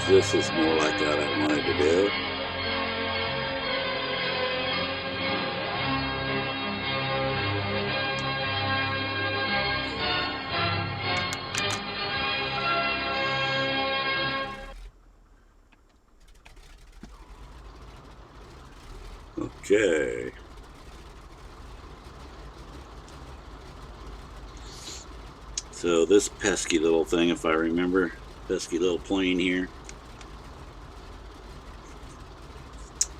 This is more like what I wanted to do. Okay. So this pesky little thing, if I remember, pesky little plane here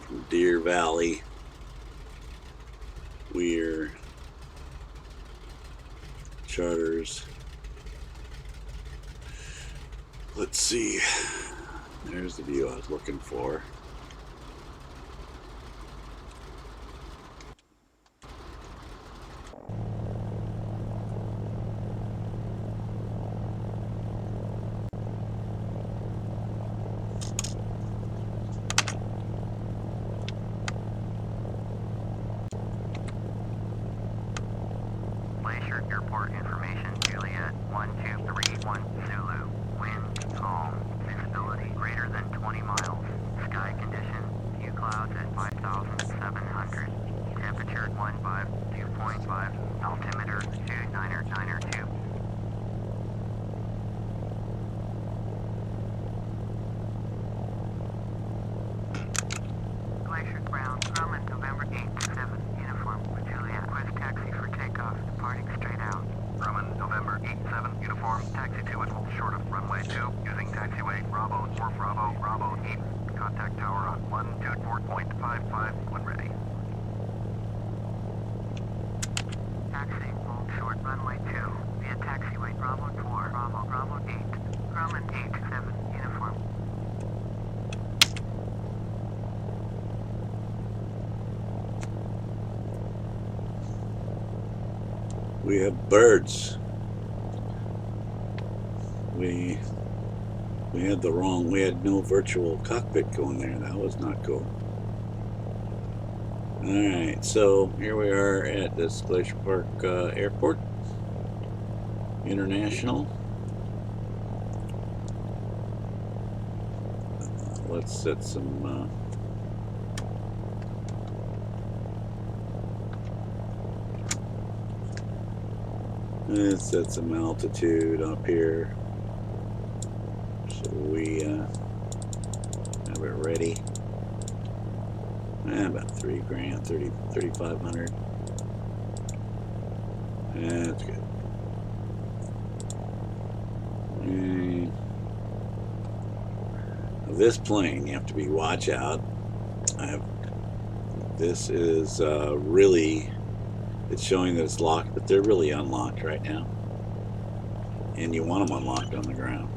from Deer Valley. We're charters. Let's see. There's the view I was looking for. Glacier Airport information, Juliet 1231 Zulu. Wind calm. Visibility greater than 20 miles. Sky condition, few clouds at 5,700. Temperature 152.5. Altimeter 2992. Glacier ground, Grumman, November 8-7, uniform, Juliet, request taxi for takeoff, departing straight out. Grumman, November 8-7, uniform, taxi to and hold short of runway 2, using taxiway Bravo 4 Bravo, Bravo 8, contact tower on 124.55 when ready. Taxi, hold short runway 2, via taxiway Bravo 4, Bravo, Bravo 8, Grumman 8-7, uniform. We have birds. We had the wrong, we had no virtual cockpit going there. That was not cool. Alright, so here we are at this Glacier Park Airport International. Let's set some let's set some altitude up here so we have it ready. About 3 grand, 3,500. That's good. And this plane, you have to be watch out. This is really, it's showing that it's locked, but they're really unlocked right now. And you want them unlocked on the ground.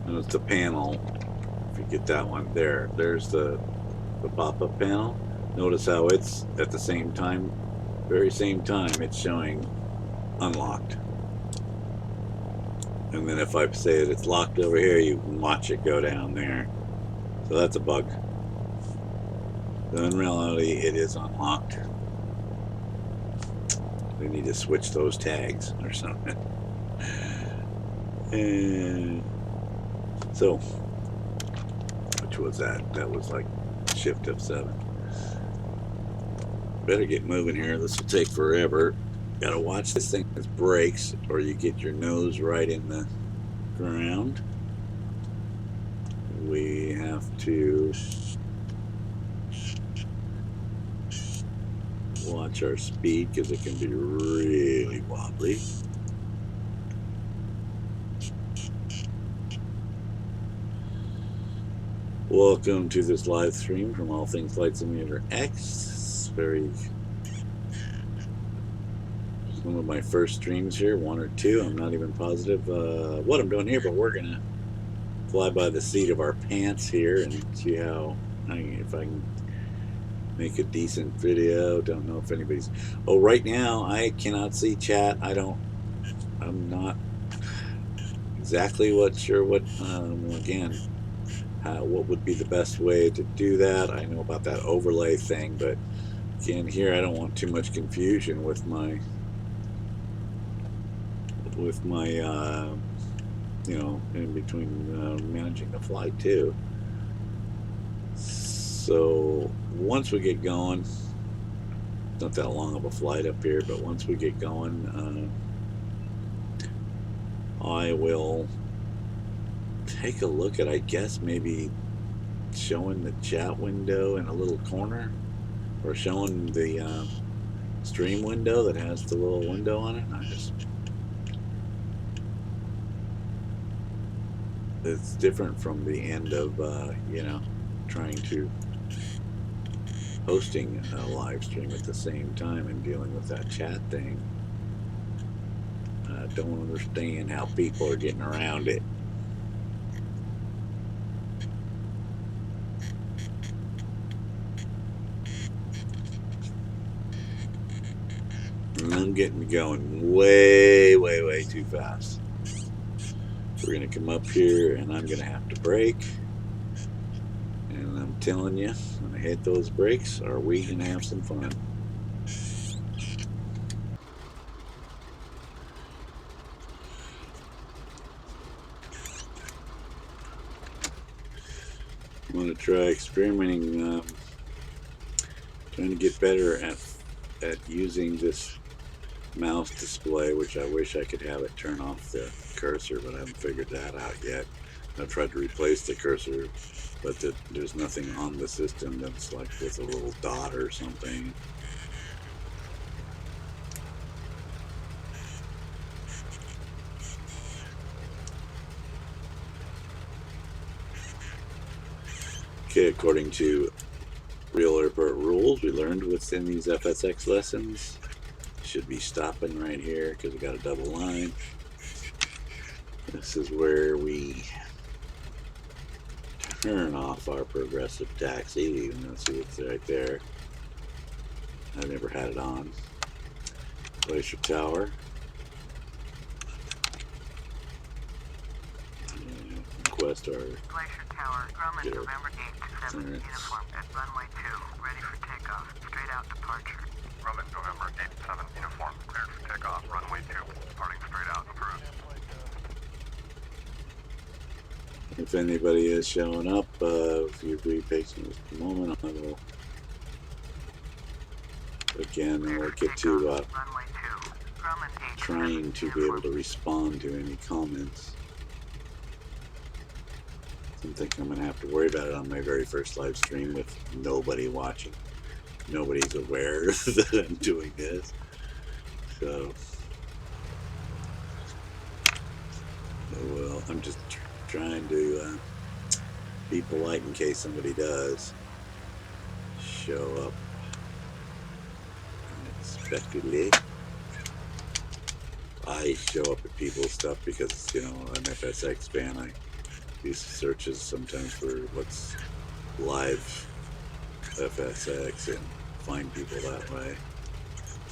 Notice the panel, if you get that one there, there's the pop-up panel. Notice how it's at the same time, very same time, it's showing unlocked. And then if I say that it's locked over here, you can watch it go down there. So that's a bug. So in reality, it is unlocked. We need to switch those tags or something. And so, which was that? That was like shift F7. Better get moving here. This will take forever. Gotta watch this thing as brakes, or you get your nose right in the ground. We have to watch our speed because it can be really wobbly. Welcome to this live stream from All Things Flight Simulator X. Very some of my first streams here, 1 or 2. I'm not even positive what I'm doing here, but we're gonna fly by the seat of our pants here and see how if I can make a decent video. Don't know if anybody's. Oh, right now I cannot see chat. I'm not exactly sure what. Again, what would be the best way to do that? I know about that overlay thing, but again, here I don't want too much confusion with my with my, in between managing the flight too. So once we get going, it's not that long of a flight up here, but once we get going, I will take a look at, I guess, maybe showing the chat window in a little corner, or showing the stream window that has the little window on it. It's different from the end of trying to hosting a live stream at the same time and dealing with that chat thing. I don't understand how people are getting around it. And I'm getting going way, way, way too fast. We're going to come up here and I'm going to have to brake. And I'm telling you, when I hit those brakes, are we going to have some fun? I'm going to try experimenting, trying to get better at using this mouse display, which I wish I could have it turn off the cursor, but I haven't figured that out yet. I've tried to replace the cursor, but there's nothing on the system that's like with a little dot or something. Okay, according to Real Airport rules we learned within these FSX lessons, should be stopping right here because we got a double line. This is where we turn off our progressive taxi. You can see it's right there. I've never had it on. Glacier Tower. Request our Glacier Tower, Grumman, November 8th, 7, uniform at runway 2, ready for takeoff, straight out departure. Grumman, November 8th, 7, uniform, cleared for takeoff, runway 2, departing straight out, approved. If anybody is showing up, if you'd be patient just a moment, I will again we'll get to trying to be able to respond to any comments. I'm thinking I'm going to have to worry about it on my very first live stream with nobody watching. Nobody's aware that I'm doing this. So, well, I'm just trying to be polite in case somebody does show up unexpectedly. I show up at people's stuff because, I'm an FSX fan. I do searches sometimes for what's live FSX and find people that way.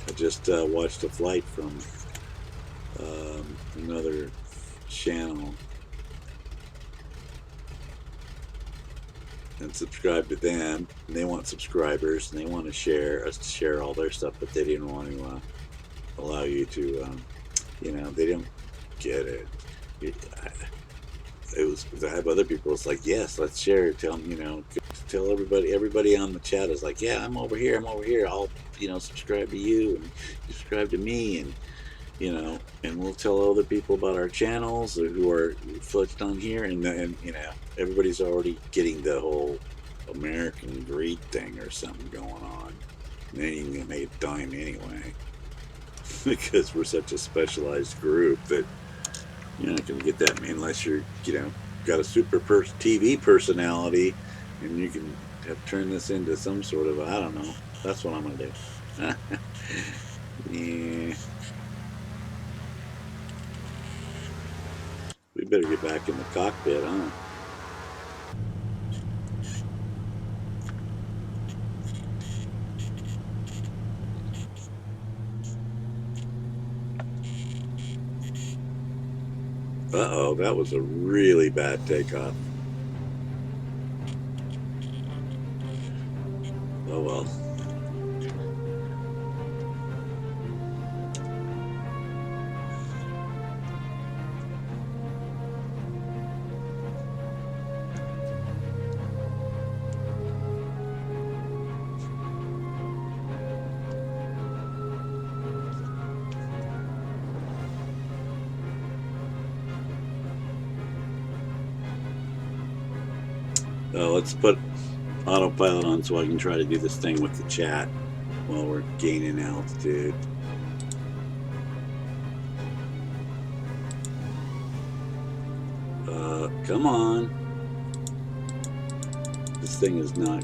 I just watched a flight from another channel and subscribe to them, and they want subscribers and they want to share us to share all their stuff, but they didn't want to allow you to they don't get it. I have other people, it's like, yes, let's share, tell everybody on the chat is like, yeah, I'm over here, I'll subscribe to you and subscribe to me, and and we'll tell other people about our channels who are flipped on here, and everybody's already getting the whole American greed thing or something going on. And they ain't gonna make a dime anyway because we're such a specialized group that you're not gonna get that unless you're got a super TV personality, and you can turn this into some sort of, I don't know. That's what I'm gonna do. Yeah. We better get back in the cockpit, huh? Uh-oh, that was a really bad takeoff. Oh, well. Let's put autopilot on so I can try to do this thing with the chat while we're gaining altitude. Come on. This thing is not.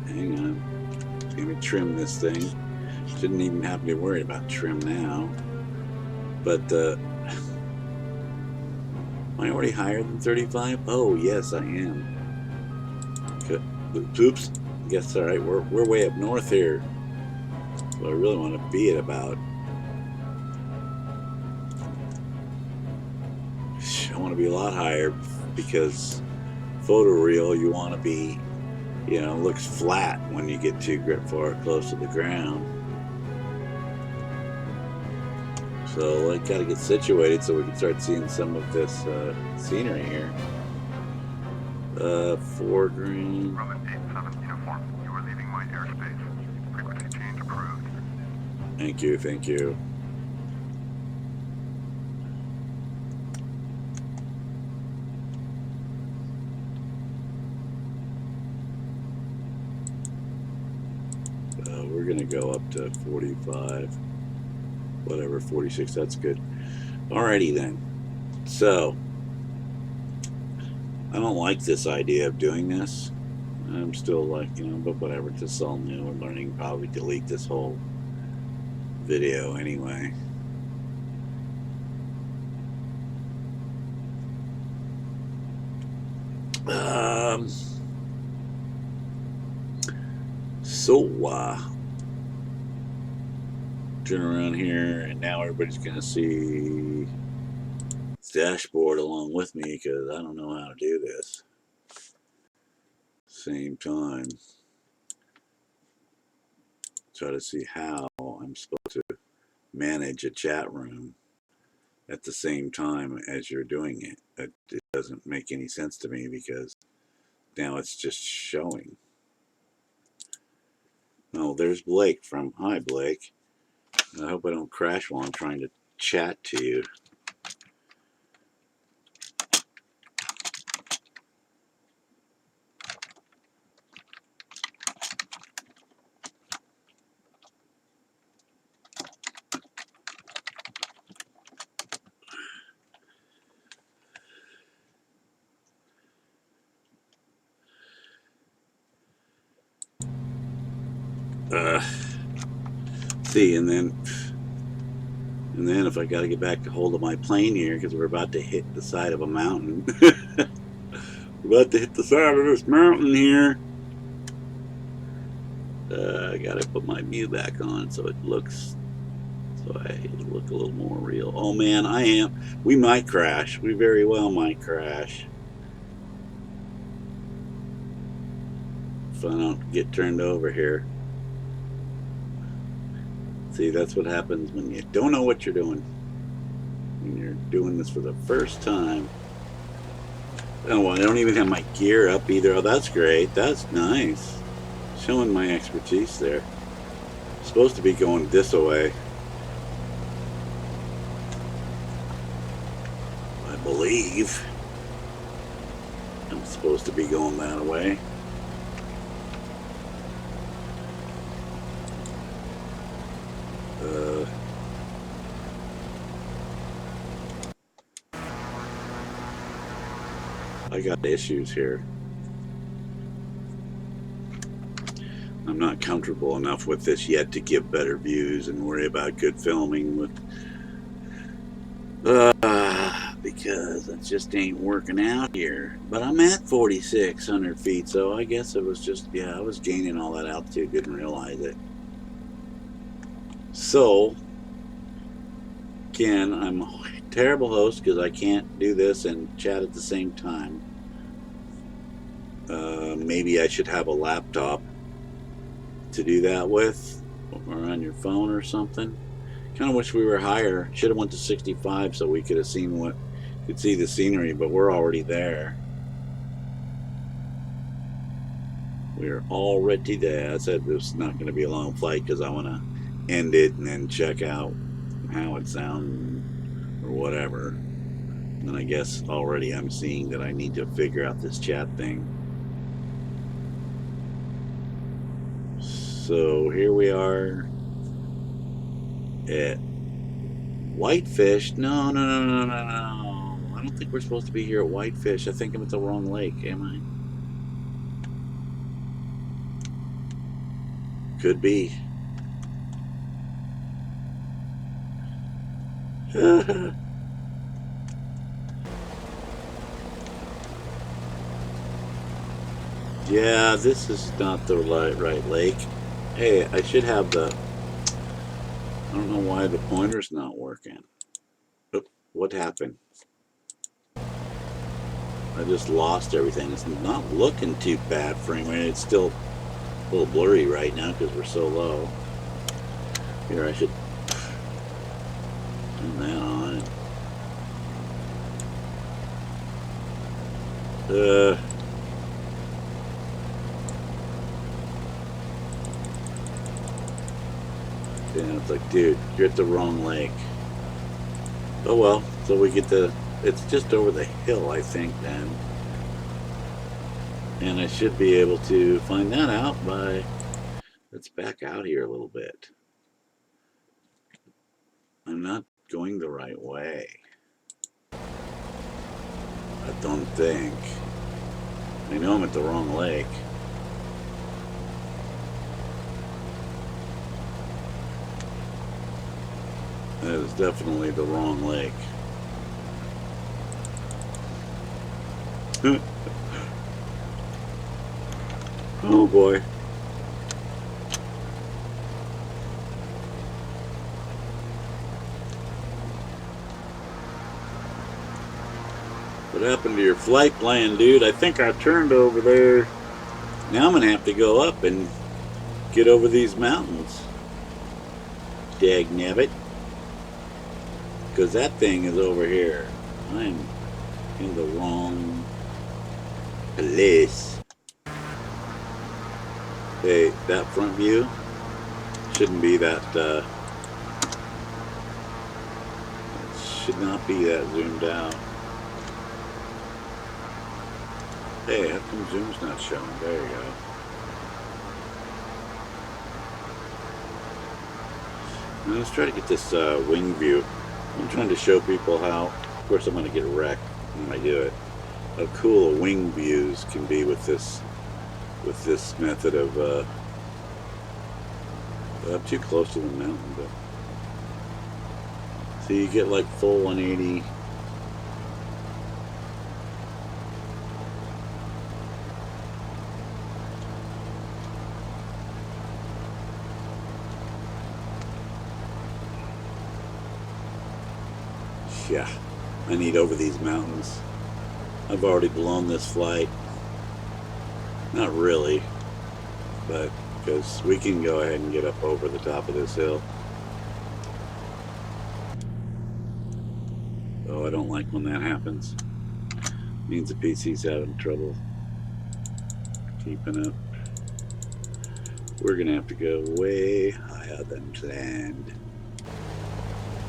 Hang on. Let me trim this thing. Shouldn't even have to be worried about trim now. But am I already higher than 35? Oh yes, I am. Oops. I guess all right. We're way up north here. So I really want to be at about. I want to be a lot higher because Photoreal, you want to be, you know, looks flat when you get too far close to the ground. So I got to get situated so we can start seeing some of this scenery here. Foreground. Roman 87 uniform. You are leaving my airspace. Frequency change approved. Thank you, thank you. We're gonna go up to 45, whatever, 46, that's good. Alrighty then. So, I don't like this idea of doing this. I'm still like, you know, but whatever, it's just all new. We're learning, probably delete this whole video anyway. Turn around here, and now everybody's gonna see this dashboard along with me because I don't know how to do this. Same time, try to see how I'm supposed to manage a chat room at the same time as you're doing it. It doesn't make any sense to me because now it's just showing. Oh, there's Blake from. Hi, Blake. I hope I don't crash while I'm trying to chat to you. See, and then if I got to get back to hold of my plane here because we're about to hit the side of a mountain. We're about to hit the side of this mountain here. I got to put my view back on so it looks, so I look a little more real. Oh man, I am. We might crash. We very well might crash. If I don't get turned over here. See, that's what happens when you don't know what you're doing. When you're doing this for the first time. Oh, I don't even have my gear up either. Oh, that's great. That's nice. Showing my expertise there. Supposed to be going this way. I believe. I'm supposed to be going that way. I got issues here. I'm not comfortable enough with this yet to give better views and worry about good filming with because it just ain't working out here. But I'm at 4,600 feet, so I guess it was just, yeah, I was gaining all that altitude, didn't realize it. So again, I'm a terrible host because I can't do this and chat at the same time. Maybe I should have a laptop to do that with, or on your phone or something. Kind of wish we were higher. Should have went to 65 so we could have seen could see the scenery, but we're already there. We're already there. I said this is not going to be a long flight because I want to end it and then check out how it sounds or whatever. And I guess already I'm seeing that I need to figure out this chat thing. So here we are at Whitefish. No. I don't think we're supposed to be here at Whitefish. I think I'm at the wrong lake. Am I? Could be. Yeah, this is not the right lake. Hey, I should have the... I don't know why the pointer's not working. Oop, what happened? I just lost everything. It's not looking too bad frame rate. It's still a little blurry right now because we're so low. Here, I should turn that on. Yeah, it's like, dude, you're at the wrong lake. Oh well, so we get the... It's just over the hill, I think, then. And I should be able to find that out by... Let's back out here a little bit. I'm not going the right way. I don't think. I know I'm at the wrong lake. That is definitely the wrong lake. Oh boy. What happened to your flight plan, dude? I think I turned over there. Now I'm gonna have to go up and get over these mountains. Dagnabbit. Because that thing is over here. I'm in the wrong place. Hey, that front view shouldn't be that, it should not be that zoomed out. Hey, how come zoom's not showing? There you go. Now let's try to get this wing view. I'm trying to show people how, of course I'm going to get wrecked when I do it, how cool wing views can be with this method of, I'm too close to the mountain, but, so you get like full 180. Yeah, I need over these mountains. I've already blown this flight. Not really, but because we can go ahead and get up over the top of this hill. Oh, I don't like when that happens. Means the PC's having trouble keeping up. We're gonna have to go way higher than planned,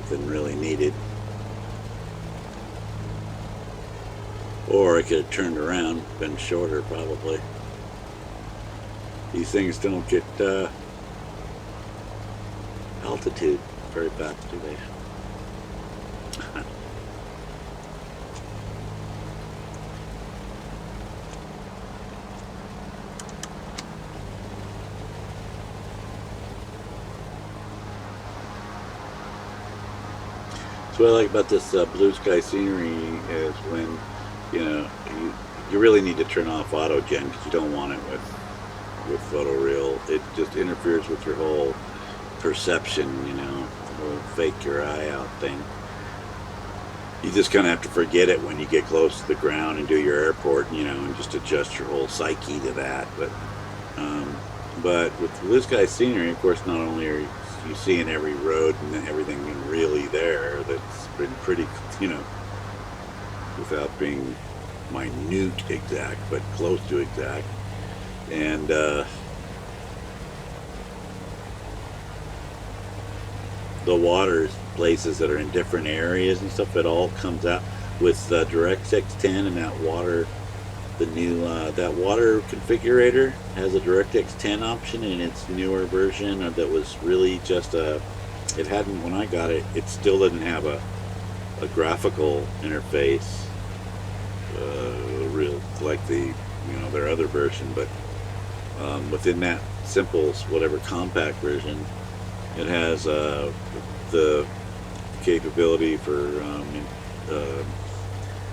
than really needed. Or I could have turned around, been shorter probably. These things don't get altitude very fast, do they? So what I like about this blue sky scenery is when, you know, you really need to turn off auto gen because you don't want it with Photoreal. It just interferes with your whole perception, you know, the whole fake your eye out thing. You just kind of have to forget it when you get close to the ground and do your airport, you know, and just adjust your whole psyche to that. But with blue sky scenery, of course, not only are you seeing every road and everything really there, that's been pretty, you know, without being minute exact, but close to exact. And the water places that are in different areas and stuff, it all comes out. with DirectX 10 and that water. The new that water configurator has a DirectX 10 option in its newer version that was really just a. It hadn't when I got it. It still didn't have a graphical interface, real like the their other version, but within that simple whatever compact version, it has the capability for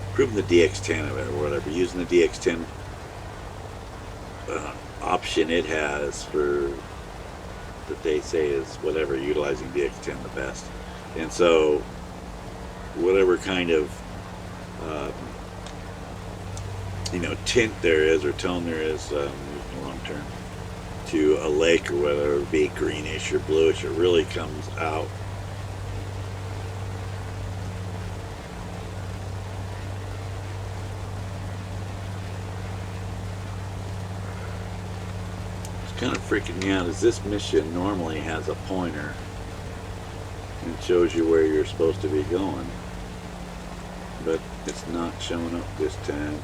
improving the DX10 of it or whatever, using the DX10 option it has for that they say is whatever, utilizing DX10 the best. And so whatever kind of tint there is or tone there is long term to a lake or whether it be greenish or bluish, it really comes out. It's kind of freaking me out is this mission normally has a pointer and shows you where you're supposed to be going, but it's not showing up this time.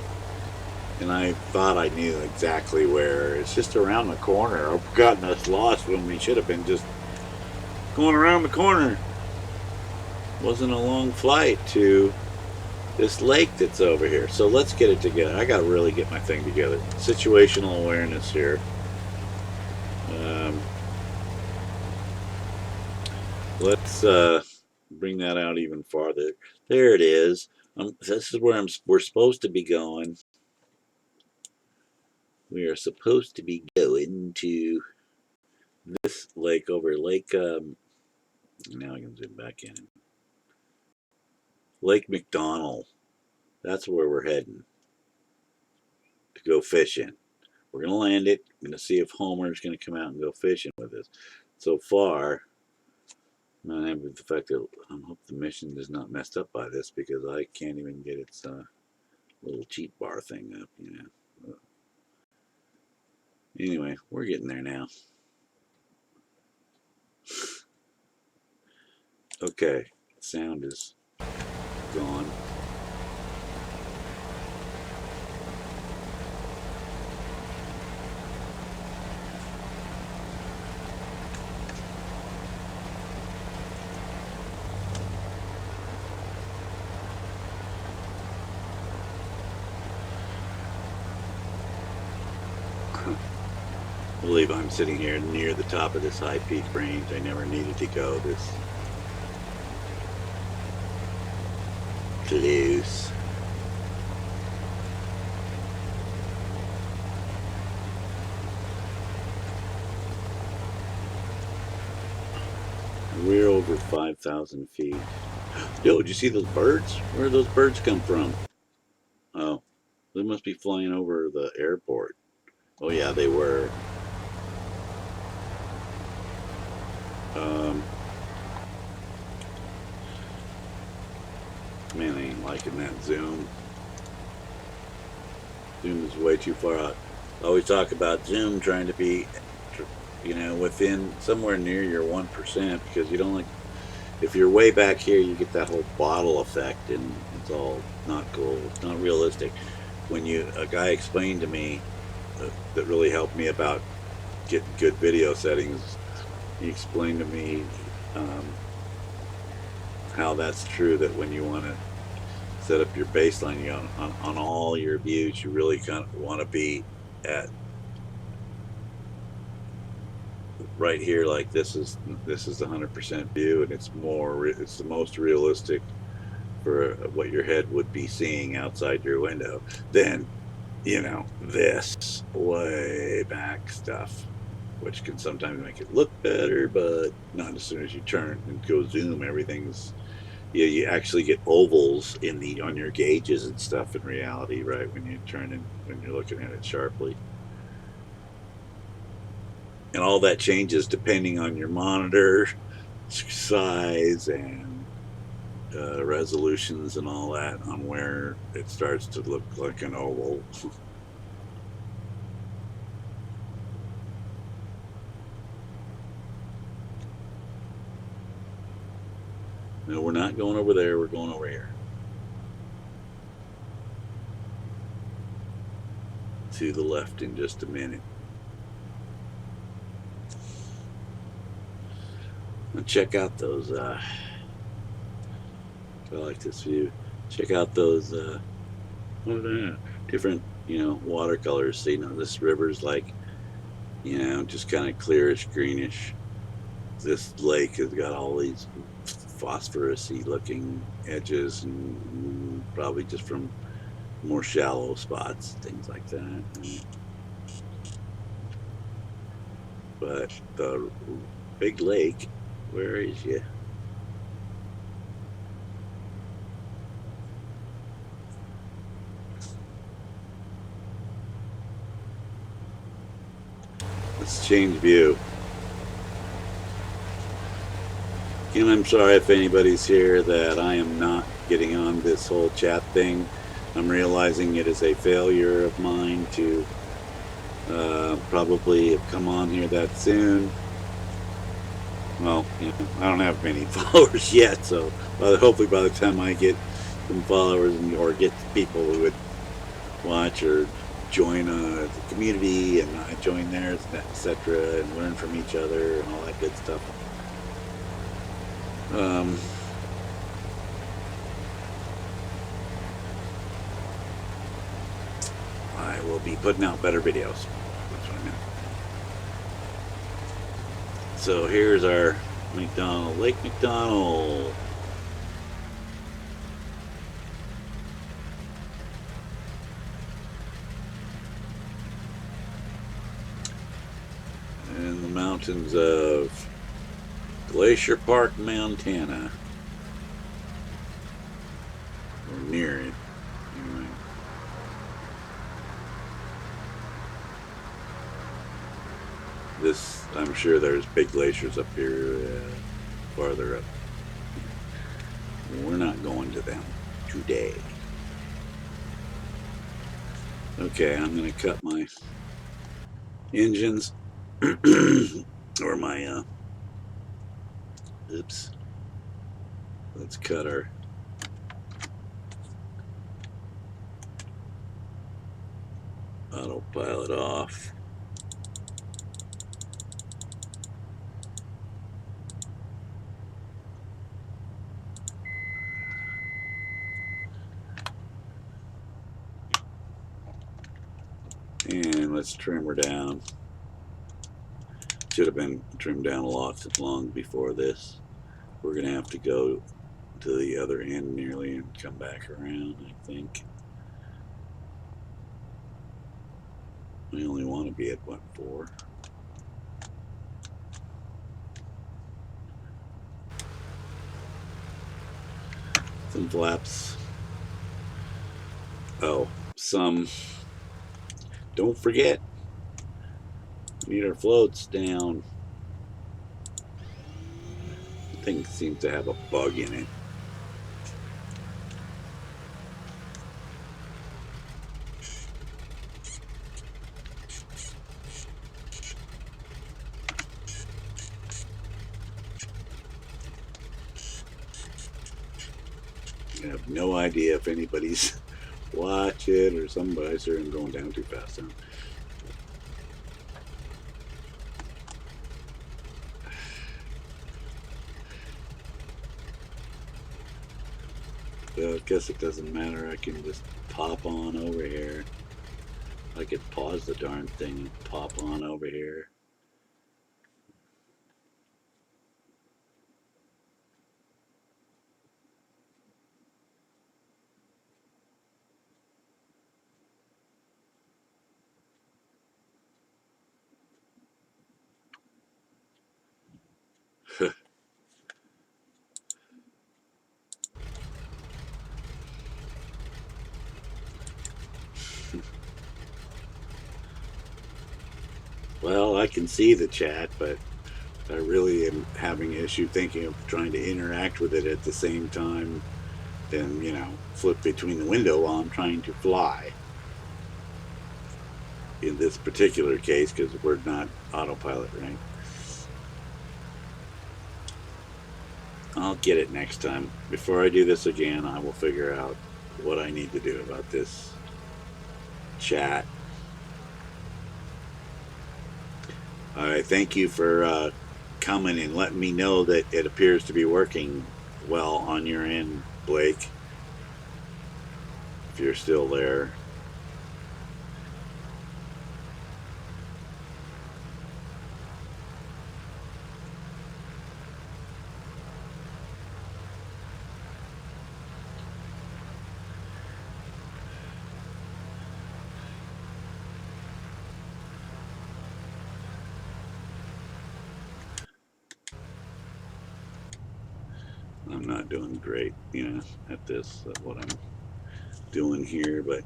And I thought I knew exactly where. It's just around the corner. I've gotten us lost when we should have been just going around the corner. Wasn't a long flight to this lake that's over here. So let's get it together. I got to really get my thing together. Situational awareness here. Let's bring that out even farther. There it is. This is where we're supposed to be going. We are supposed to be going to this lake over Lake. Now I can zoom back in. Lake McDonald. That's where we're heading to go fishing. We're going to land it. I'm going to see if Homer's going to come out and go fishing with us. So far, I'm not happy with the fact that I hope the mission is not messed up by this because I can't even get its little cheat bar thing up. Anyway, we're getting there now. Okay, sound is gone. I believe I'm sitting here near the top of this high peak range. I never needed to go this close. We're over 5,000 feet. Yo, did you see those birds? Where did those birds come from? Oh, they must be flying over the airport. Oh yeah, they were. Man, I ain't liking that zoom. Zoom is way too far out. I always talk about zoom trying to be, within somewhere near your 1% because you don't like. If you're way back here, you get that whole bottle effect, and it's all not cool. It's not realistic. When a guy explained to me that really helped me about getting good video settings. He explained to me how that's true, that when you want to set up your baseline on all your views, you really kind of want to be at right here, like this is the 100% view, and it's the most realistic for what your head would be seeing outside your window than this way back stuff, which can sometimes make it look better, but not as soon as you turn and go zoom. Everything's you actually get ovals on your gauges and stuff in reality, right? When you turn and when you're looking at it sharply, and all that changes depending on your monitor size and resolutions and all that on where it starts to look like an oval. No, we're not going over there. We're going over here. to the left in just a minute. And check out those. I like this view. Check out those. What are they? Different, watercolors. So, this river's like, just kind of clearish, greenish. This lake has got all these phosphorus-y looking edges, and probably just from more shallow spots, things like that. But the big lake, where is you? Let's change view. Again, I'm sorry if anybody's here that I am not getting on this whole chat thing. I'm realizing it is a failure of mine to probably come on here that soon. Well, I don't have many followers yet, so hopefully by the time I get some followers or get people who would watch or join the community and I join theirs, etc., and learn from each other and all that good stuff. I will be putting out better videos. That's what I meant. So here's our McDonald, Lake McDonald. In the mountains of Glacier Park, Montana. Or near it. Anyway. This, I'm sure there's big glaciers up here, farther up. We're not going to them today. Okay, I'm going to cut my engines or my oops. Let's cut our autopilot off. And let's trim her down. Should have been trimmed down a lot long before this. We're going to have to go to the other end nearly and come back around, I think. We only want to be at what, 4? Some flaps. Oh, some. Don't forget, we need our floats down. The thing seems to have a bug in it. I have no idea if anybody's watching or somebody's here. I'm going down too fast now. Well, I guess it doesn't matter. I can just pop on over here. I could pause the darn thing and pop on over here. Well, I can see the chat, but I really am having an issue thinking of trying to interact with it at the same time than, flip between the window while I'm trying to fly. In this particular case, because we're not autopilot, right? I'll get it next time. Before I do this again, I will figure out what I need to do about this chat. I thank you for coming and letting me know that it appears to be working well on your end, Blake. If you're still there. I'm not doing great, at this, at what I'm doing here, but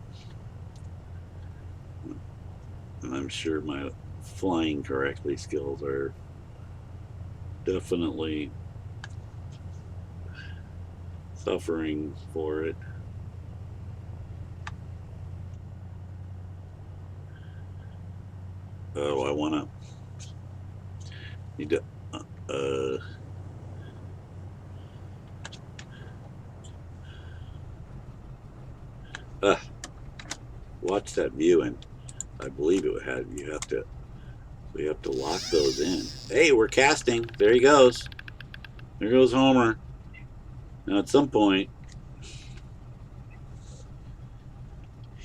I'm sure my flying correctly skills are definitely suffering for it. Oh, I want to need to uh, watch that view, and I believe it had we have to lock those in. Hey, we're casting. There he goes. There goes Homer. Now at some point,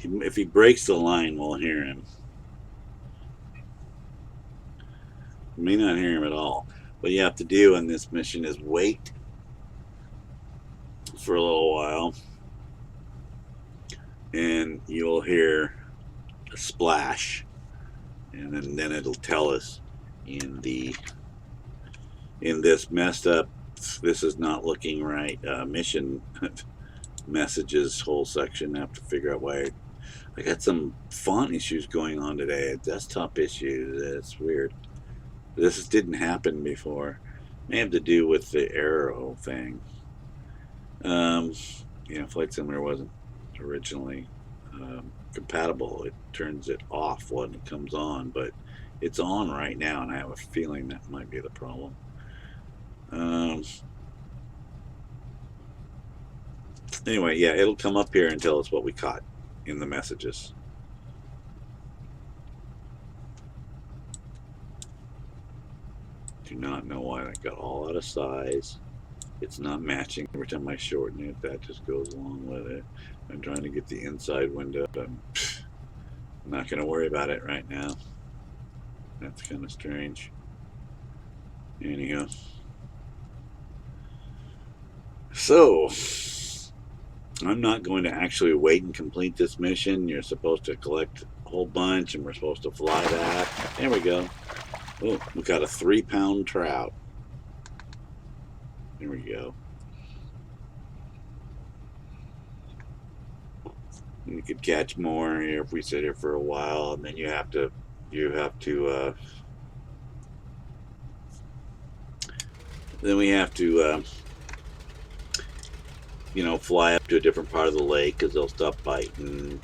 if he breaks the line, we'll hear him. We may not hear him at all. What you have to do in this mission is wait for a little while, and you'll hear a splash, and then it'll tell us in this messed up, this is not looking right mission messages whole section. I have to figure out why I got some font issues going on today, desktop issues. It's weird. This didn't happen before. May have to do with the arrow thing. Flight Simulator wasn't originally compatible. It turns it off when it comes on, but it's on right now, and I have a feeling that might be the problem. Anyway, yeah, it'll come up here and tell us what we caught in the messages. Do not know why that got all out of size. It's not matching. Every time I shorten it, that just goes along with it. I'm trying to get the inside window. I'm not going to worry about it right now. That's kind of strange. Anyhow. So, I'm not going to actually wait and complete this mission. You're supposed to collect a whole bunch, and we're supposed to fly that. There we go. Oh, we got a 3-pound trout. There we go. You could catch more here if we sit here for a while, and then you have to then we have to fly up to a different part of the lake because they'll stop biting,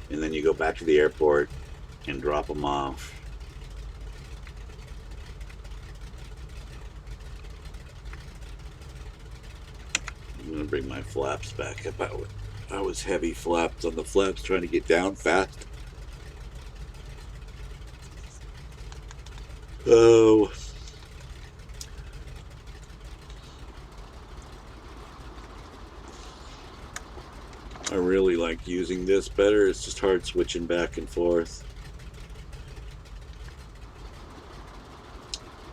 and then you go back to the airport and drop them off. I'm gonna bring my flaps back up. I was heavy flaps on the flaps trying to get down fast. Oh. I really like using this better. It's just hard switching back and forth.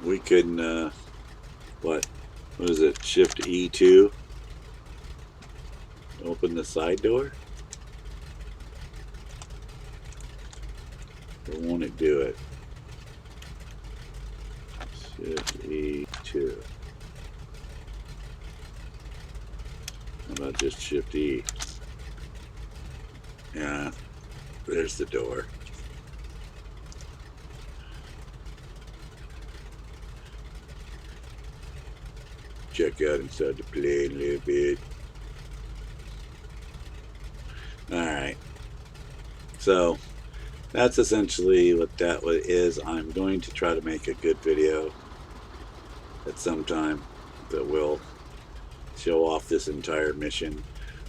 We can, what is it? Shift E2. Open the side door. Or won't it do it? Shift E2. How about just Shift E? Yeah, there's the door. Check out inside the plane a little bit. Alright, so that's essentially what that is. I'm going to try to make a good video at some time that will show off this entire mission.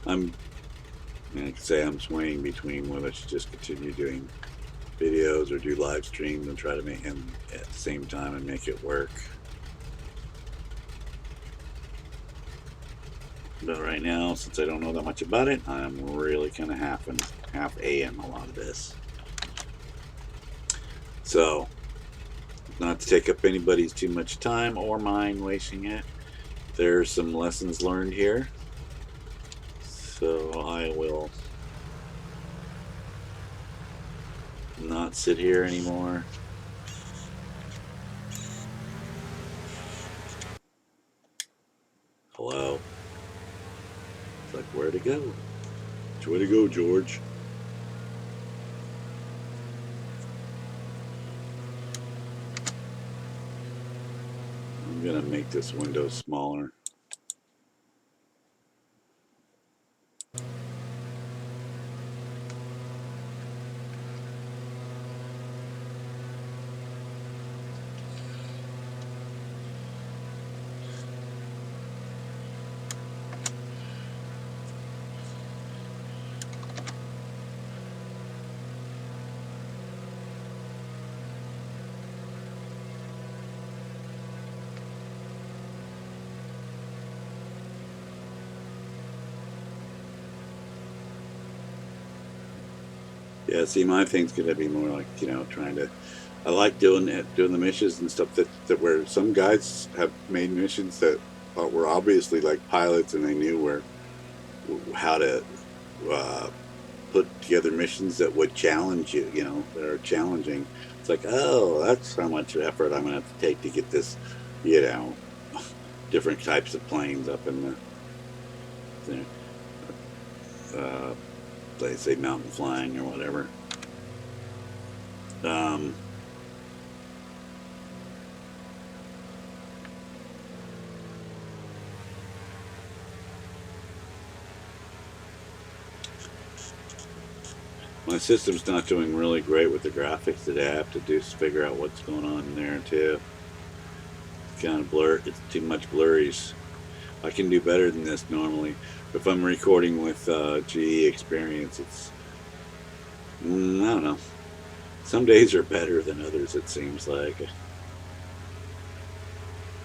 I can say I'm swaying between whether to just continue doing videos or do live streams and try to make them at the same time and make it work. But right now, since I don't know that much about it, I'm really kind of half-A-ing a lot of this. So, not to take up anybody's too much time or mine wasting it, there's some lessons learned here. So I will not sit here anymore. Hello? It's like, where to go? Which way to go, George? I'm gonna make this window smaller. Yeah, see, my thing's gonna be more like, you know, I like doing it, doing the missions and stuff that where some guys have made missions that were obviously like pilots and they knew how to put together missions that would challenge you, you know, that are challenging. It's like, oh, that's how much effort I'm gonna have to take to get this, you know, different types of planes up in the they say mountain flying or whatever. My system's not doing really great with the graphics today. I have to do figure out what's going on in there too. It's kind of blur. It's too much blurries. I can do better than this normally. If I'm recording with GE Experience, it's I don't know. Some days are better than others, it seems like.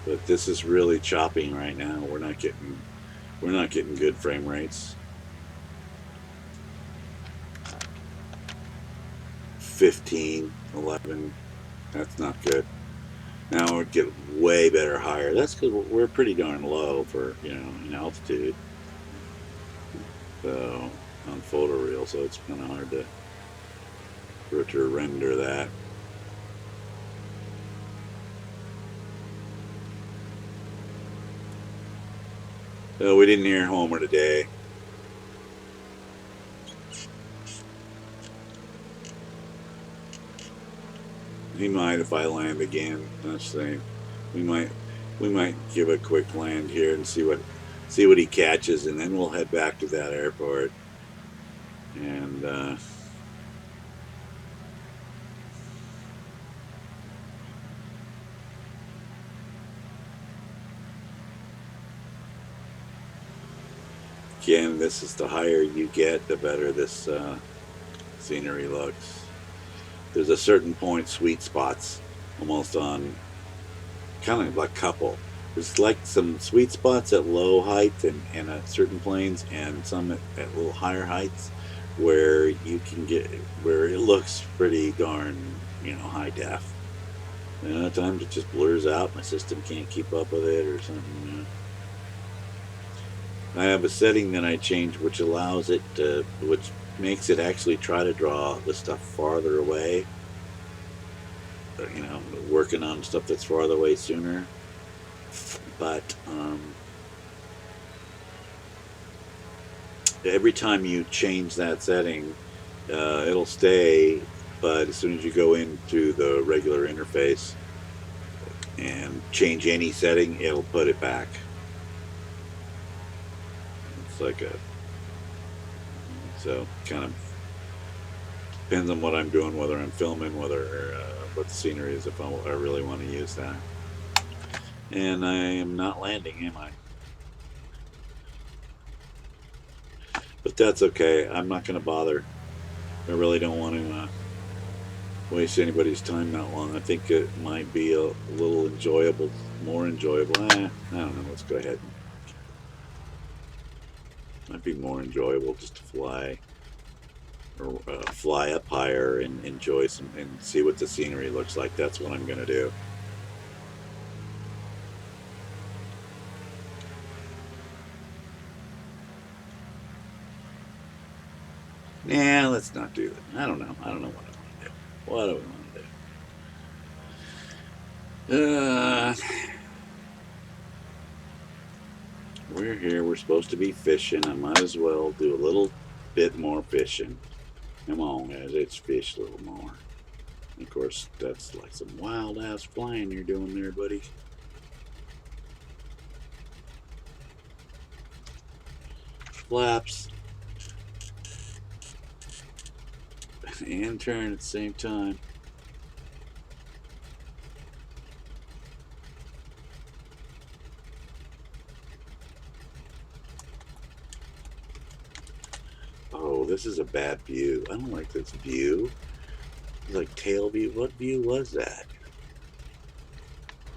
But this is really chopping right now. We're not getting good frame rates. 15, 11. That's not good. Now it get way better higher. That's because we're pretty darn low for, you know, in altitude. So on Photoreal, so it's kind of hard to render that. So we didn't hear Homer today. He might if I land again. That's the thing. We might give a quick land here and see what he catches, and then we'll head back to that airport. And again, this is the higher you get, the better this scenery looks. There's a certain point, sweet spots, almost on kind of like couple. There's like some sweet spots at low height and at certain planes, and some at little higher heights where you can get where it looks pretty darn, you know, high def. And at times it just blurs out. My system can't keep up with it or something. You know. I have a setting that I change which allows it to, which makes it actually try to draw the stuff farther away. You know, working on stuff that's farther away sooner. But every time you change that setting, it'll stay. But as soon as you go into the regular interface and change any setting, it'll put it back. It's like so kind of depends on what I'm doing, whether I'm filming, whether what the scenery is, if I really want to use that. And I am not landing, am I? But that's okay. I'm not going to bother. I really don't want to waste anybody's time that long. I think it might be a little enjoyable, more enjoyable. I don't know. Let's go ahead and might be more enjoyable just to fly or fly up higher and enjoy some and see what the scenery looks like. That's what I'm gonna do. Nah, let's not do that. I don't know. I don't know what I want to do. What do we want to do? We're here. We're supposed to be fishing. I might as well do a little bit more fishing. Come on, guys. Let's fish a little more. Of course, that's like some wild ass flying you're doing there, buddy. Flaps. And turn at the same time. Oh, this is a bad view. I don't like this view. It's like tail view. What view was that?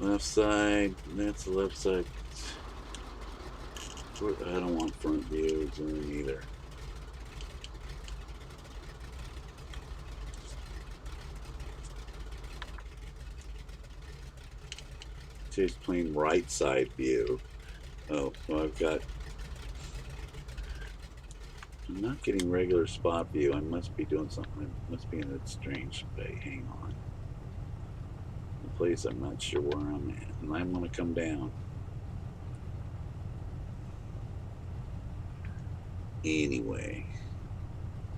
Left side. That's the left side. I don't want front views either. Just plain right side view. Oh, so I've got. I'm not getting regular spot view. I must be doing something. I must be in a strange way. Hang on. A place I'm not sure where I'm at, and I want to come down. Anyway,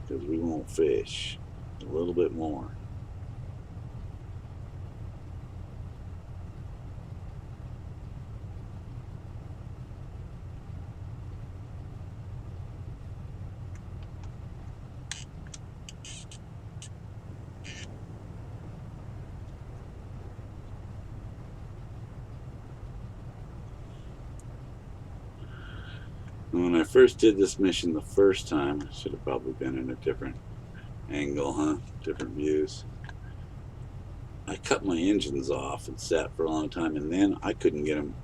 because we won't fish a little bit more. When I first did this mission the first time, I should have probably been in a different angle, huh? Different views. I cut my engines off and sat for a long time, and then I couldn't get them.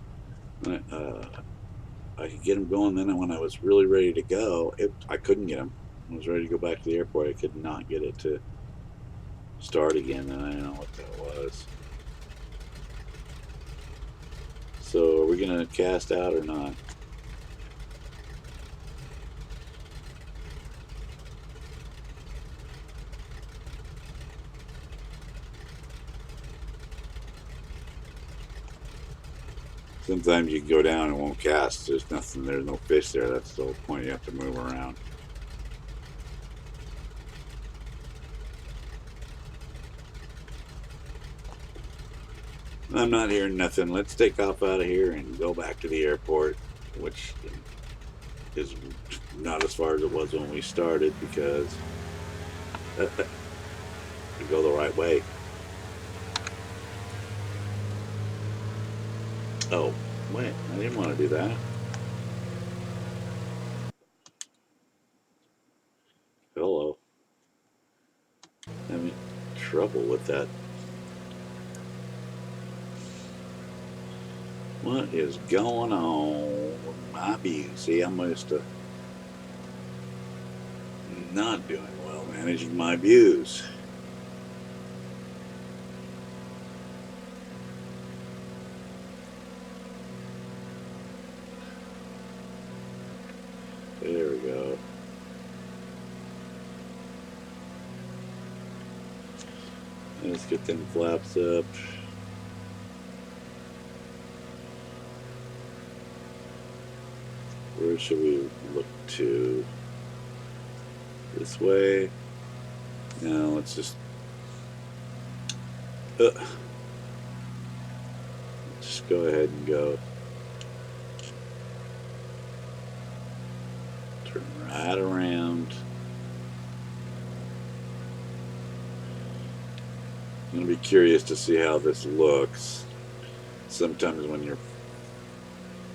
I could get them going. Then when I was really ready to go, I couldn't get them. I was ready to go back to the airport. I could not get it to start again, and I don't know what that was. So are we gonna cast out or not? Sometimes you can go down and won't cast. There's nothing. There's no fish there. That's the whole point. You have to move around. I'm not hearing nothing. Let's take off out of here and go back to the airport, which is not as far as it was when we started because we go the right way. Oh, wait, I didn't want to do that. Hello. Having trouble with that. What is going on with my view? See, I'm used to not doing well managing my views. There we go. Let's get them flaps up. Where should we look to? This way? No, let's just go ahead and go. Turn right around. I'm going to be curious to see how this looks. Sometimes when you're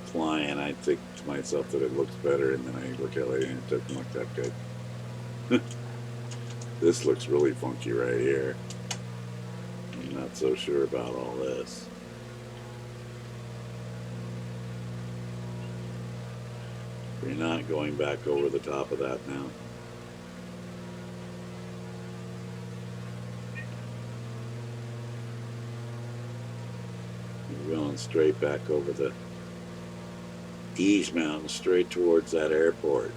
flying, I think to myself that it looks better, and then I look at it and it doesn't look that good. This looks really funky right here. I'm not so sure about all this. We're not going back over the top of that now. We're going straight back over the East Mountain, straight towards that airport.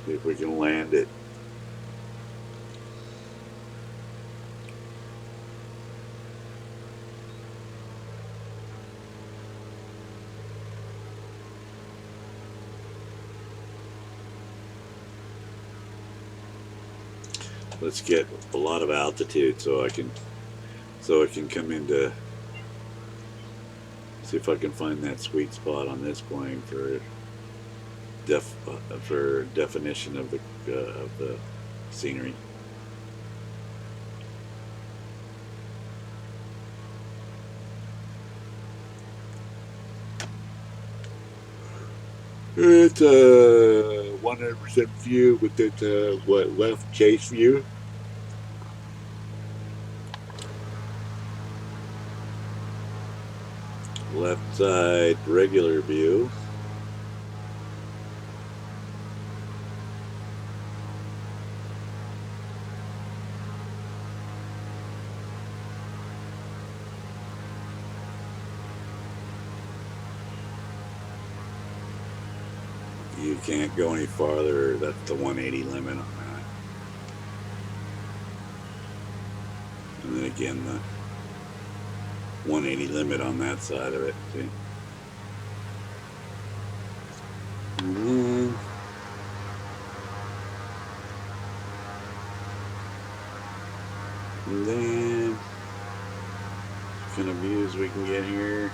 See if we can land it. Let's get a lot of altitude so it can come into, see if I can find that sweet spot on this plane for definition of the scenery. It's 100% view with it left chase view. Left side regular view. You can't go any farther. That's the 180 limit on that. And then again, the 180 limit on that side of it. See? And then what kind of views we can get here.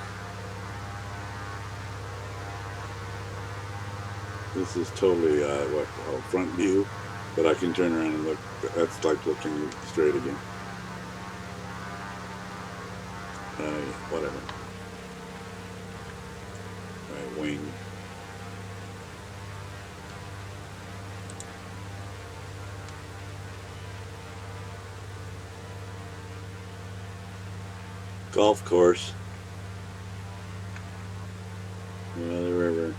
This is totally front view, but I can turn around and look. That's like looking straight again. Whatever. Right wing. Golf course. The river.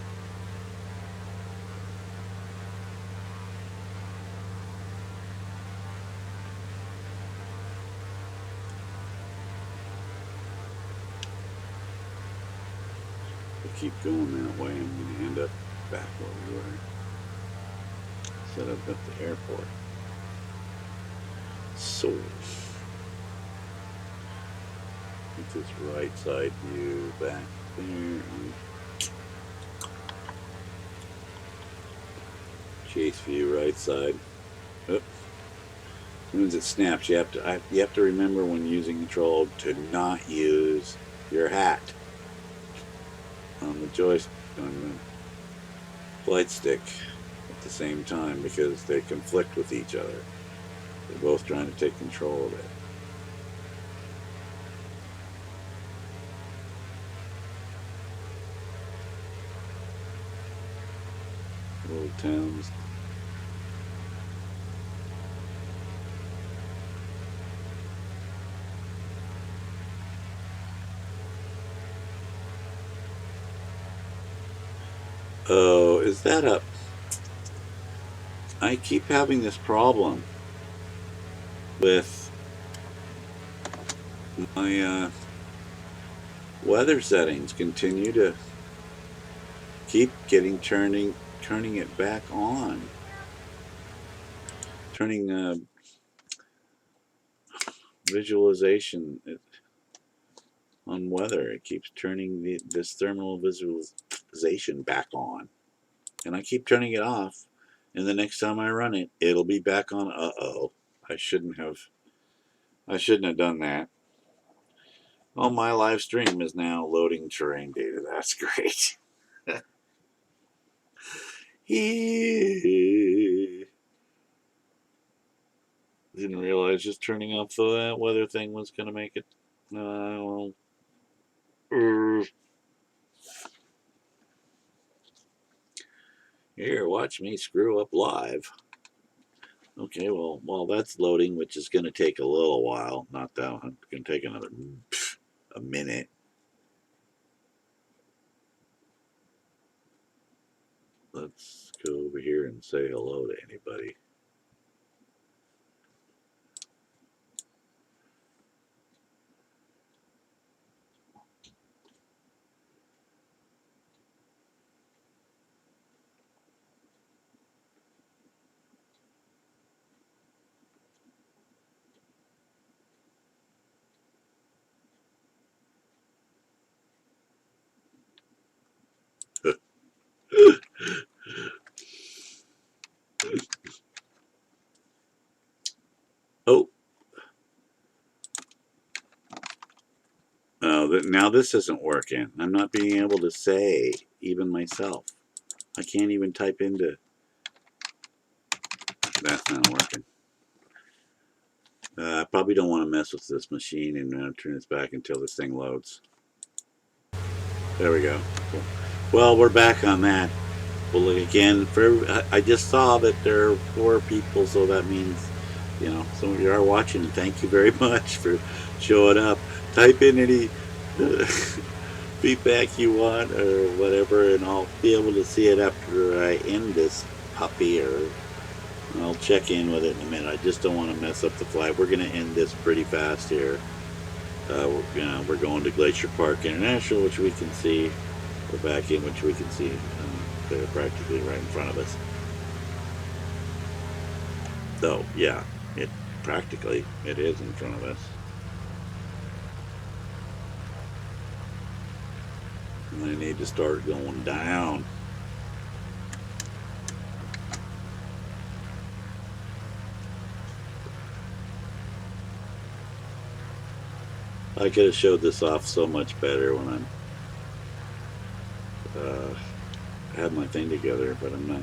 Keep going that way, I'm going to end up back where we were. Set up at the airport. So, get this right side view back there. Chase view right side. Oh. As soon as it snaps, you have to remember when using control to not use your hat on the joystick, on the flight stick at the same time, because they conflict with each other. They're both trying to take control of it. Little towns. Oh, is that up? I keep having this problem with my weather settings. Continue to keep turning it back on. Turning visualization on weather. It keeps turning this thermal visualization back on. And I keep turning it off. And the next time I run it, it'll be back on. Uh-oh. I shouldn't have done that. Oh, my live stream is now loading terrain data. That's great. Didn't realize just turning off the weather thing was going to make it. Well. Here, watch me screw up live. Okay, well, while that's loading, which is going to take a little while, not that one, it's going to take another a minute. Let's go over here and say hello to anybody. Oh, now this isn't working. I'm not being able to say even myself. I can't even type into. That's not working. I probably don't want to mess with this machine and turn this back until this thing loads. There we go. Cool. Well, we're back on that. Well, again, I just saw that there are 4 people, so that means, some of you are watching. Thank you very much for showing up. Type in any feedback you want or whatever, and I'll be able to see it after I end this puppy, or I'll check in with it in a minute. I just don't want to mess up the flight. We're going to end this pretty fast here. We're going to Glacier Park International, which we can see. We're back in, which we can see. They're practically right in front of us. So, yeah, practically it is in front of us. And I need to start going down. I could have showed this off so much better when I'm had my thing together, but I'm not.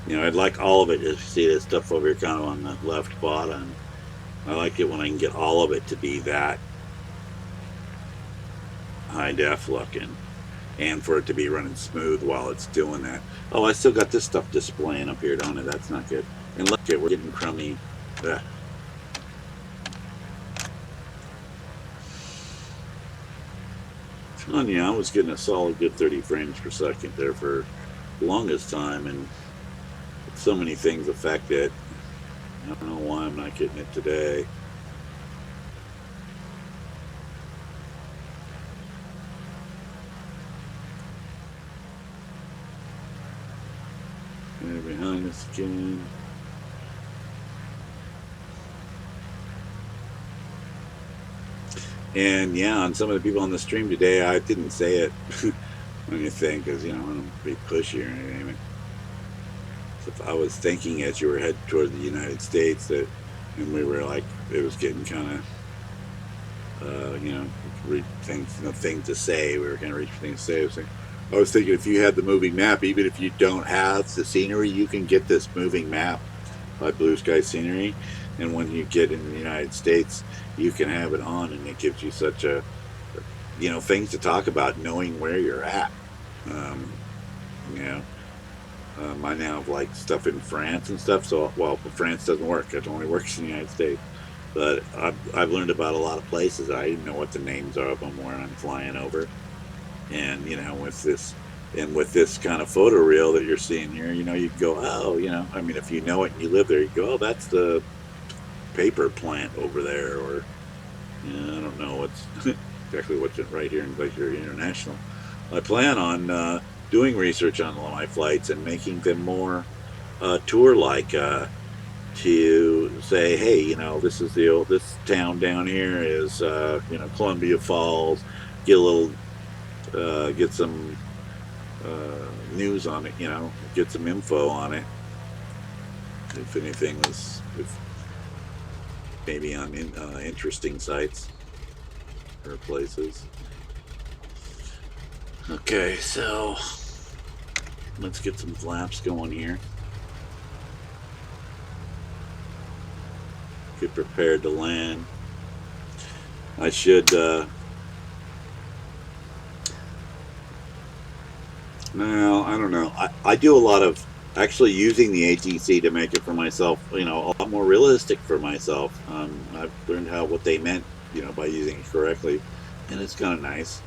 I'd like all of it. You see this stuff over here kind of on the left bottom. I like it when I can get all of it to be that high def looking, and for it to be running smooth while it's doing that. Oh, I still got this stuff displaying up here, don't I? That's not good. And look at, we're getting crummy. I was getting a solid good 30 frames per second there for the longest time, and so many things affect it. I don't know why I'm not getting it today. They're behind us again. And yeah, on some of the people on the stream today, I didn't say it or anything because, I don't want to be pushy or anything. So if I was thinking as you were heading toward the United States that, and we were like, it was getting kind of, things to say. We were kind of reaching things to say. I was thinking if you had the moving map, even if you don't have the scenery, you can get this moving map by Blue Sky Scenery. And when you get in the United States, you can have it on, and it gives you such a, things to talk about, knowing where you're at. I now have like stuff in France and stuff. So, well, France doesn't work. It only works in the United States. But I've learned about a lot of places. I didn't know what the names are of them where I'm flying over. And, with this kind of photoreal that you're seeing here, you can go, oh, if you know it and you live there, you go, oh, that's the paper plant over there, or I don't know exactly what's right here in Glacier International. I plan on doing research on my flights and making them more tour-like, to say, hey, this is this town down here is Columbia Falls. Get some news on it, get some info on it. If anything was, maybe on interesting sites or places. Okay, so let's get some flaps going here. Get prepared to land. I should well, I don't know. I do a lot of actually using the ATC to make it for myself, a lot more realistic for myself. I've learned what they meant, by using it correctly, and it's kind of nice.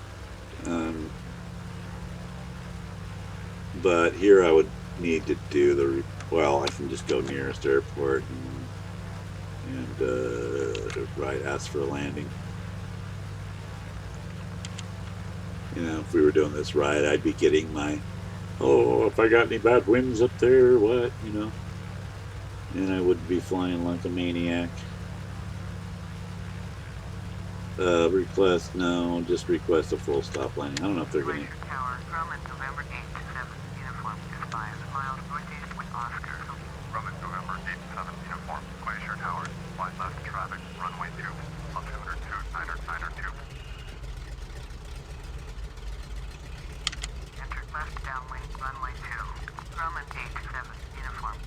But here I would need to do I can just go nearest airport and right, ask for a landing. If we were doing this ride, I'd be getting my, if I got any bad winds up there, what, and I would be flying like a maniac. Request, no, just request a full stop landing. I don't know if they're going to. Tower, Roman, November 8 to 7, uniform, is 5 miles northeast with Oscar. Roman, November 8 to 7, uniform, Glacier Tower, flight left traffic, runway 2, altimeter 2992. Enter left downwind, runway 2, Roman 8 to 7, uniform.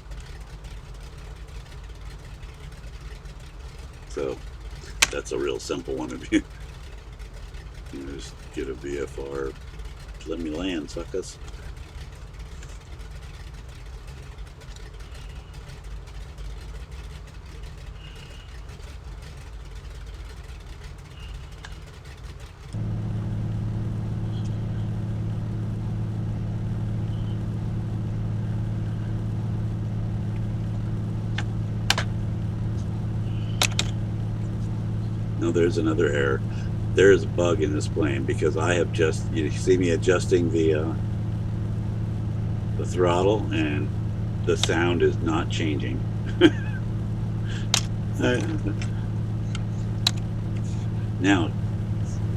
So, that's a real simple one of you. Just get a VFR. Let me land, suckers. No, there's another error. There's a bug in this plane because I have you see me adjusting the throttle, and the sound is not changing. Now,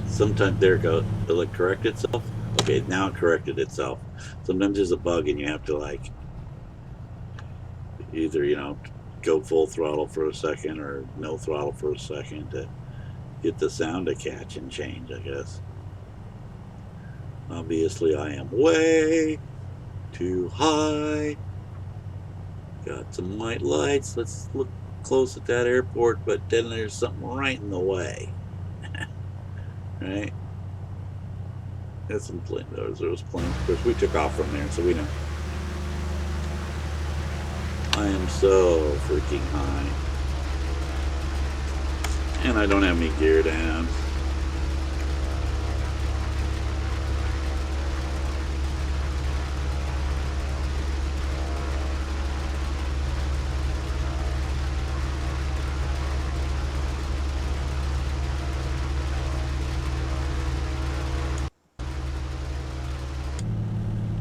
sometimes will it correct itself? Okay, now it corrected itself. Sometimes there's a bug and you have to either go full throttle for a second or no throttle for a second to get the sound to catch and change, I guess. Obviously, I am way too high. Got some white lights. Let's look close at that airport, but then there's something right in the way. Right? There's some planes. Those planes. Of course, we took off from there, so we know. I am so freaking high. And I don't have any gear down.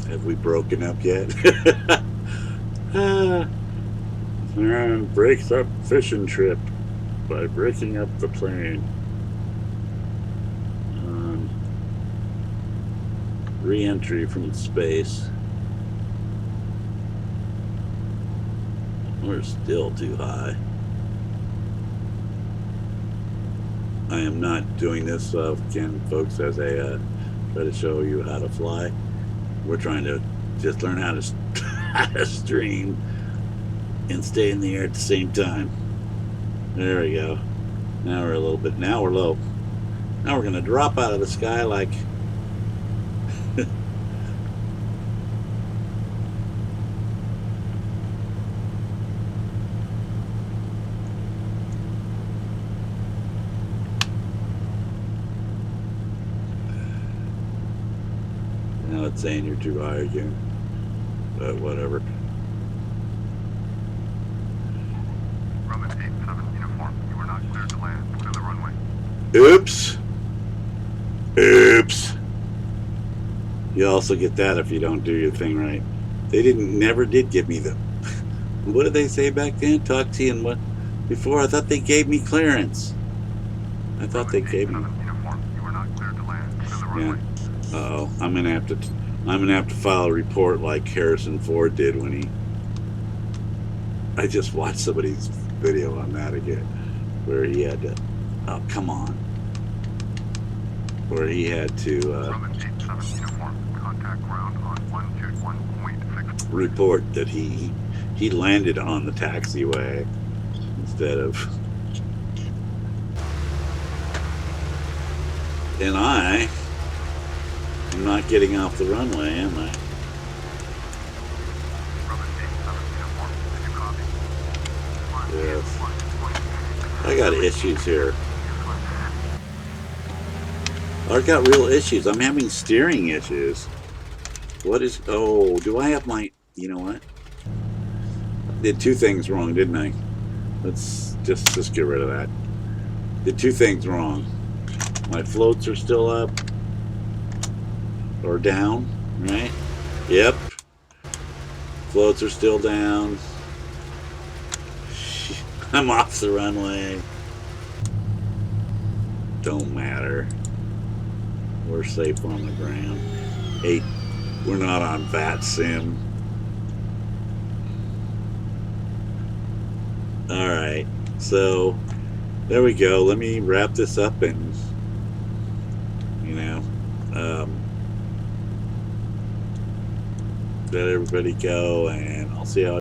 Have we broken up yet? Man breaks up fishing trip by breaking up the plane. Re-entry from space. We're still too high. I am not doing this again, folks, as a try to show you how to fly. We're trying to just learn how to stream and stay in the air at the same time. There we go. Now we're now we're low. Now we're going to drop out of the sky like now it's saying you're too high again, but whatever. Roman 8-7 uniform, you are not cleared to land. Clear the runway. Oops. Oops. You also get that if you don't do your thing right. They never did give me the. What did they say back then? Talk to you and what? Before I thought they gave me clearance. I thought they gave me. Uniform, you are not cleared to land. Clear the runway. Yeah. Uh-oh. I'm gonna have to file a report like Harrison Ford did when he. I just watched somebody's video on that again, where he had to. Oh, come on. Where he had to. Roman 8-7 uniform, contact ground on 121.6. Report that he landed on the taxiway instead of. And I am not getting off the runway, am I? Roman this. I got issues here. I got real issues. I'm having steering issues. What is... Oh, do I have my... You know what? I did two things wrong, didn't I? Let's just get rid of that. Did two things wrong. My floats are still up. Or down, right? Yep. Floats are still down. I'm off the runway. Don't matter. We're safe on the ground. Hey, we're not on VATSIM. Alright, so there we go. Let me wrap this up and, you know, let everybody go, and I'll see how